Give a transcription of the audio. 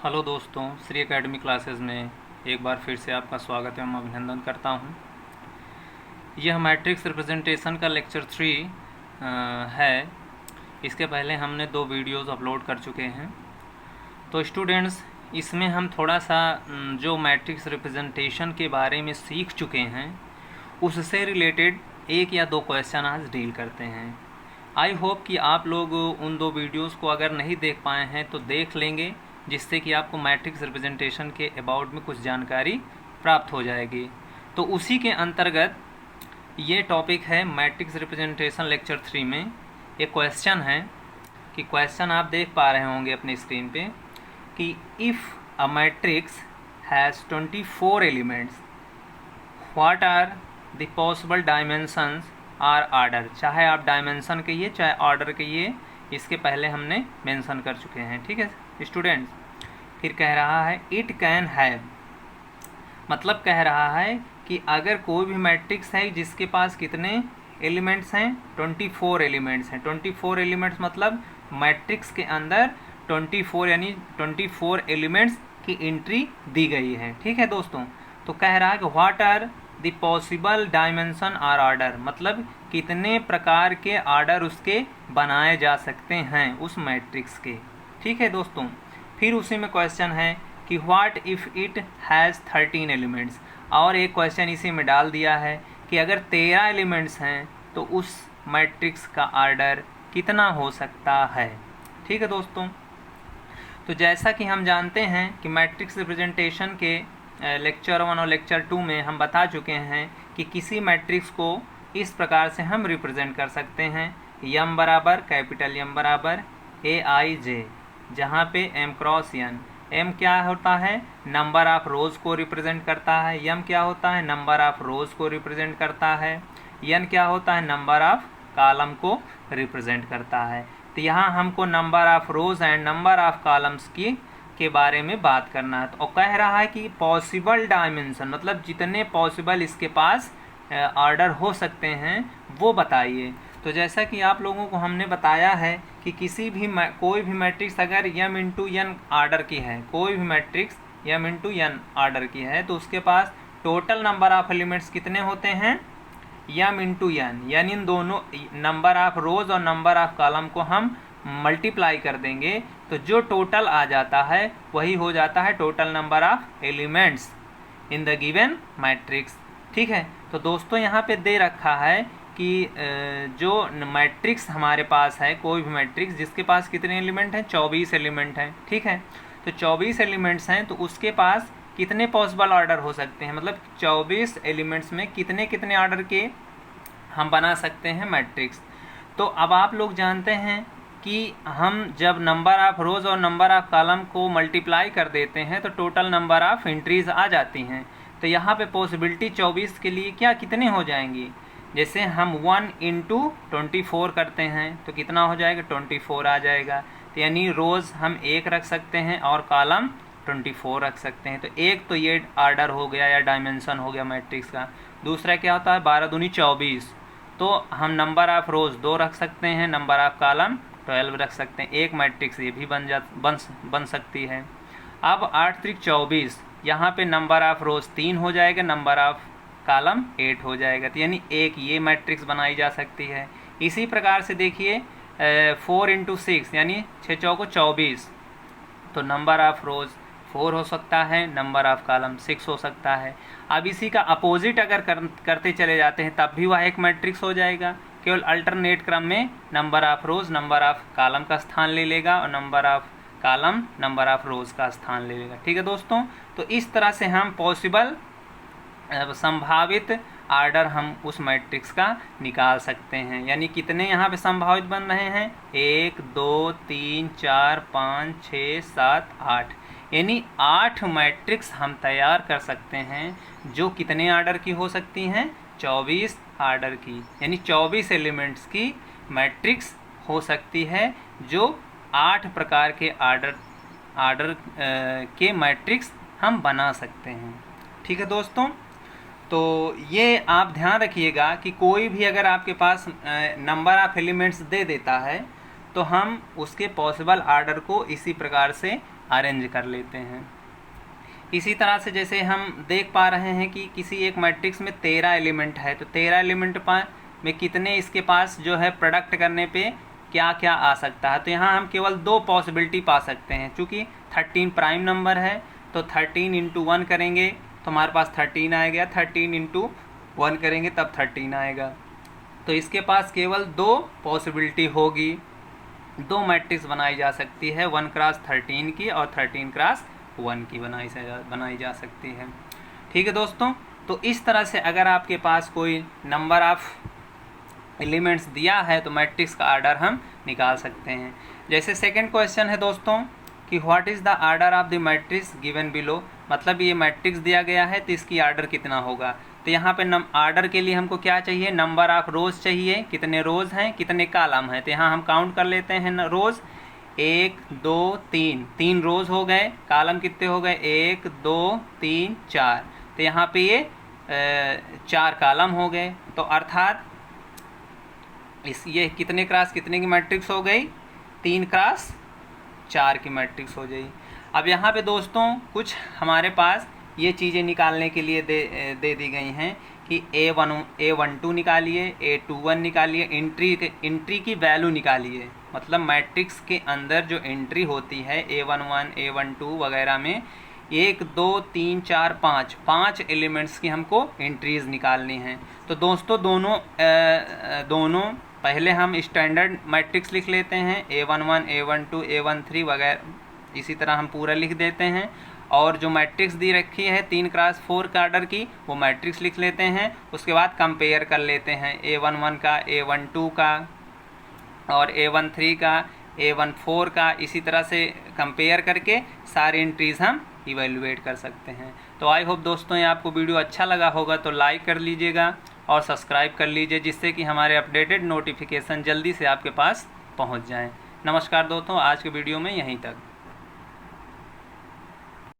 Hello दोस्तों, Shri academy classes में एक बार फिर से आपका स्वागत एवं अभिनंदन करता हूं। यह मैट्रिक्स रिप्रेजेंटेशन का लेक्चर 3 है। इसके पहले हमने 2 वीडियोस अपलोड कर चुके हैं। तो स्टूडेंट्स, इसमें हम थोड़ा सा जो मैट्रिक्स रिप्रेजेंटेशन के बारे में सीख चुके हैं उससे रिलेटेड 1 या 2 क्वेश्चन आज डील करते हैं। आई होप कि आप लोग उन 2 वीडियोस को अगर नहीं देख पाए हैं तो देख लेंगे, जिससे कि आपको मैट्रिक्स रिप्रेजेंटेशन के अबाउट में कुछ जानकारी प्राप्त हो जाएगी। तो उसी के अंतर्गत ये टॉपिक है मैट्रिक्स रिप्रेजेंटेशन लेक्चर 3 में। एक क्वेश्चन है कि क्वेश्चन आप देख पा रहे होंगे अपने स्क्रीन पे कि if a matrix has 24 elements what are the possible dimensions or order. चाहे आप डायमेंशन कहिए चाहे ऑर्डर कहिए, इसके पहले हमने मेंशन कर चुके हैं। ठीक है स्टूडेंट्स। फिर कह रहा है इट कैन हैव, मतलब कह रहा है कि अगर कोई भी मैट्रिक्स है जिसके पास कितने एलिमेंट्स हैं, 24 एलिमेंट्स हैं। 24 एलिमेंट्स मतलब मैट्रिक्स के अंदर 24 यानी 24 एलिमेंट्स की एंट्री दी गई है। ठीक है दोस्तों। तो कह रहा है कि what are the possible dimension or order, मतलब कितने प्रकार के ऑर्डर उसके बनाए जा सकते हैं उस मैट्रिक्स के। ठीक है दोस्तों। फिर उसी में क्वेश्चन है कि what if it has 13 elements, और एक क्वेश्चन इसी में डाल दिया है कि अगर 13 एलिमेंट्स हैं तो उस मैट्रिक्स का ऑर्डर कितना हो सकता है। ठीक है दोस्तों। तो जैसा कि हम जानते हैं कि मैट्रिक्स रिप्रेजेंटेशन के लेक्चर 1 और लेक्चर 2 में हम बता चुके हैं कि किसी मैट्रिक्स को इस प्रकार से हम रिप्रेजेंट कर सकते हैं। यम बराबर कैपिटल एम बराबर AIJ, जहाँ पे m क्रॉस n, m क्या होता है, नंबर ऑफ रोज़ को रिप्रेजेंट करता है। m क्या होता है, नंबर ऑफ रोज़ को रिप्रेजेंट करता है। n क्या होता है, नंबर ऑफ कॉलम को रिप्रेजेंट करता है। तो यहाँ हमको number of rows and number of columns की के बारे में बात करना है। तो कह रहा है कि पॉसिबल डायमेंशन, मतलब जितने पॉसिबल इसके पास ऑर्डर हो सकते हैं वो बताइए। तो जैसा कि आप लोगों को हमने बताया है कि कोई भी मैट्रिक्स अगर m इंटू n ऑर्डर की है, कोई भी matrix m into n order की है तो उसके पास टोटल नंबर ऑफ एलिमेंट्स कितने होते हैं, m इंटू n, यानी इन दोनों नंबर ऑफ रोज़ और नंबर ऑफ कॉलम को हम मल्टीप्लाई कर देंगे तो जो टोटल आ जाता है वही हो जाता है total number of elements in the given matrix. ठीक है। तो दोस्तों यहाँ पे दे रखा है कि जो मैट्रिक्स हमारे पास है, कोई भी मैट्रिक्स जिसके पास कितने एलिमेंट हैं, 24 एलिमेंट हैं। ठीक है। तो 24 एलिमेंट्स हैं तो उसके पास कितने पॉसिबल ऑर्डर हो सकते हैं, मतलब 24 एलिमेंट्स में कितने कितने ऑर्डर के हम बना सकते हैं मैट्रिक्स। तो अब आप लोग जानते हैं कि हम जब नंबर ऑफ रोज़ और नंबर ऑफ कॉलम को मल्टीप्लाई कर देते हैं तो टोटल नंबर ऑफ एंट्रीज आ जाती हैं। तो यहाँ पे पॉसिबिलिटी 24 के लिए क्या कितने हो जाएंगी, जैसे हम 1 इंटू 24 करते हैं तो कितना हो जाएगा, 24 आ जाएगा। तो यानी रोज़ हम 1 रख सकते हैं और कॉलम 24 रख सकते हैं। तो एक तो ये ऑर्डर हो गया या डायमेंशन हो गया मैट्रिक्स का। दूसरा क्या होता है, 12 दूनी 24, तो हम नंबर ऑफ रोज़ 2 रख सकते हैं, नंबर ऑफ कॉलम 12 रख सकते हैं। एक मैट्रिक्स ये भी बन सकती है। अब 8 त्रिक 24, यहाँ पे नंबर ऑफ रोज़ 3 हो जाएगा, नंबर ऑफ कॉलम 8 हो जाएगा। तो यानी एक ये मैट्रिक्स बनाई जा सकती है। इसी प्रकार से देखिए 4 इंटू 6 यानी 6 चौको 24, तो नंबर ऑफ रोज़ 4 हो सकता है, नंबर ऑफ कॉलम 6 हो सकता है। अब इसी का अपोजिट अगर करते चले जाते हैं तब भी वह एक मैट्रिक्स हो जाएगा, केवल अल्टरनेट क्रम में number of rows number of column का स्थान ले लेगा और number of column number of rows का स्थान ले लेगा। ठीक है दोस्तों। तो इस तरह से हम पॉसिबल संभावित ऑर्डर हम उस मैट्रिक्स का निकाल सकते हैं। यानी कितने यहाँ पे संभावित बन रहे हैं, 1 2 3 4 5 6 7 8, यानी 8 मैट्रिक्स हम तैयार कर सकते हैं जो कितने ऑर्डर की हो सकती हैं, 24 ऑर्डर की, यानी 24 एलिमेंट्स की मैट्रिक्स हो सकती है जो 8 प्रकार के ऑर्डर के मैट्रिक्स हम बना सकते हैं। ठीक है दोस्तों। तो ये आप ध्यान रखिएगा कि कोई भी अगर आपके पास नंबर ऑफ एलिमेंट्स दे देता है तो हम उसके पॉसिबल ऑर्डर को इसी प्रकार से अरेंज कर लेते हैं। इसी तरह से जैसे हम देख पा रहे हैं कि किसी एक मैट्रिक्स में 13 एलिमेंट है, तो 13 एलिमेंट में कितने इसके पास जो है प्रोडक्ट करने पे क्या क्या आ सकता है। तो यहाँ हम केवल 2 पॉसिबिलिटी पा सकते हैं। चूँकि 13 प्राइम नंबर है तो 13 × 1 करेंगे तो हमारे पास 13 आएगा, 13 × 1 करेंगे तब 13 आएगा। तो इसके पास केवल 2 पॉसिबिलिटी होगी, 2 मैट्रिक्स बनाई जा सकती है, 1 × 13 की और 13 × 1 की बनाई जा सकती है। ठीक है दोस्तों, तो इस तरह से अगर आपके पास कोई नंबर ऑफ एलिमेंट्स दिया है तो मैट्रिक्स का आर्डर हम निकाल सकते हैं। जैसे सेकंड क्वेश्चन है दोस्तों कि what is the order of the matrix given below, मतलब ये मैट्रिक्स दिया गया है तो इसकी आर्डर कितना होगा। तो यहाँ पे आर्डर के लिए हमको क्या चाहिए, नंबर ऑफ रोज़ चाहिए, कितने रोज़ हैं कितने कॉलम हैं। तो यहाँ हम काउंट कर लेते हैं रोज़, 1 2 3, 3 रोज़ हो गए, कॉलम कितने हो गए 1 2 3 4, तो यहाँ पे ये 4 कॉलम हो गए। तो अर्थात ये कितने क्रॉस कितने की मैट्रिक्स हो गई, 3 × 4 की मैट्रिक्स हो गई। अब यहाँ पे दोस्तों कुछ हमारे पास ये चीज़ें निकालने के लिए दे दी गई हैं कि A12 निकालिए, A21 निकालिए, एंट्री की वैल्यू निकालिए। मतलब मैट्रिक्स के अंदर जो एंट्री होती है A11 A12 वगैरह में 1 2 3 4 5 एलिमेंट्स की हमको एंट्रीज निकालनी हैं। तो दोस्तों दोनों पहले हम स्टैंडर्ड मैट्रिक्स लिख लेते हैं, A11 A12 A13 वगैरह, इसी तरह हम पूरा लिख देते हैं। और जो मैट्रिक्स दी रखी है 3 × 4 का आर्डर की, वो मैट्रिक्स लिख लेते हैं। उसके बाद कंपेयर कर लेते हैं A11 का A12 का और A13 का A14 का, इसी तरह से कंपेयर करके सारी एंट्रीज़ हम इवेलुएट कर सकते हैं। तो आई होप दोस्तों ये आपको वीडियो अच्छा लगा होगा, तो लाइक कर लीजिएगा और सब्सक्राइब कर लीजिए, जिससे कि हमारे अपडेटेड नोटिफिकेशन जल्दी से आपके पास पहुंच जाएं। नमस्कार दोस्तों, आज के वीडियो में यहीं तक।